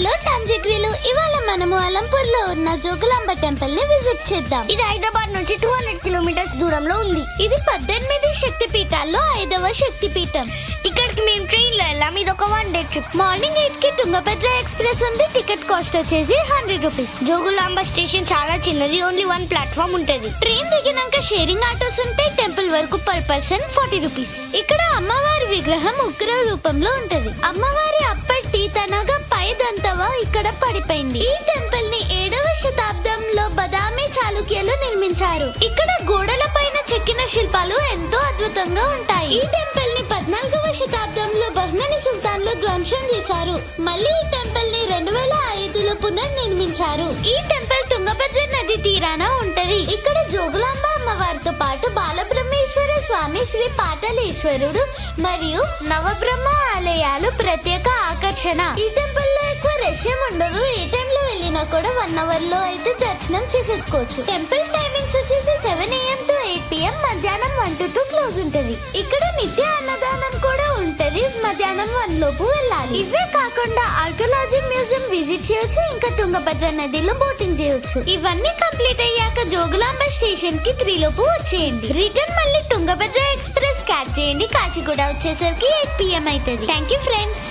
Hello సంజగ్రిలు, ఇవాళ మనము అలంపూర్ లో ఉన్న జోగులాంబ టెంపుల్ ని విజిట్ చేద్దాం. ఇది హైదరాబాద్ నుంచి 200 కిలోమీటర్స్ దూరంలో ఉంది. ఇది 18 శక్తి పీఠాల్లో 5వ శక్తి పీఠం. ఇక్కడికి మేము ట్రైన్ లో వెళ్ళాం. ఇది ఒక 1 డే ట్రిప్. మార్నింగ్ 8 కి తుంగభద్ర ఎక్స్ప్రెస్ ఉంది. టికెట్ కాస్ట్ వచ్చేసి 100 రూపీస్. జోగులాంబ స్టేషన్ చాలా చిన్నది, ఓన్లీ 1 ప్లాట్ఫామ్ ఉంటది. ట్రైన్ దిగినాక షేరింగ్ ఆటోస్ ఉంటాయి. టెంపుల్ వరకు పర్ పర్సన్ 40 రూపీస్. ఇక్కడ అమ్మవారి విగ్రహం ఉగ్ర రూపంలో ఉంటది. అమ్మవారి అప్పటి తనగా పై దంతవ ఇక్కడ పడిపోయింది. ఈ టెంపుల్ ని 7వ శతాబ్దంలో బదామి చాళుక్యులు నిర్మించారు. ఇక్కడ గోడల పైన చెక్కిన శిల్పాలు ఎంతో అద్భుతంగా ఉంటాయి. ఈ టెంపుల్ ని 14వ శతాబ్దంలో బహ్మని సుల్తాన్లు ధ్వంసం చేశారు. మళ్ళీ ఈ టెంపుల్ ని 2005లో పునర్నిర్మించారు. ఈ టెంపుల్ తుంగభద్ర నది తీరాన ఉంటది. ఇక్కడ జోగులాంబ అమ్మవారితో పాటు బాలబ్రహ్మేశ్వర స్వామి, శ్రీ పాటలేశ్వరుడు మరియు నవబ్రహ్మ ఆలయాలు ప్రత్యేక ఆకర్షణ. ఈ టెంపుల్ లో ఎక్కువ రష్ ఉండదు. ఏ టైం లో వెళ్ళినా కూడా 1 అవర్ లో అయితే దర్శనం చేసేసుకోవచ్చు. టెంపుల్ టైమింగ్స్ వచ్చేసి 7 AM to 8 PM, మధ్యాహ్నం 1 to 2 క్లోజ్ ఉంటది. ఇక్కడ నిత్య అన్నదానం కూడా ఉంటది. మధ్యాహ్నం 1 లోపు వెళ్ళాలి. ఇవే కాకుండా ఆర్కియాలజీ మ్యూజియం విజిట్ చేయొచ్చు. ఇంకా తుంగభద్ర నదిలో బోటింగ్ చేయొచ్చు. ఇవన్నీ కంప్లీట్ అయ్యాక జోగులాంబ స్టేషన్ కి 3 లోపు వచ్చేయండి. రిటర్న్ మళ్ళీ తుంగభద్ర ఎక్స్ప్రెస్ క్యాచ్ చేయండి. కాచిగూడ వచ్చేసరికి 8 PM అవుతుంది. Thank you friends.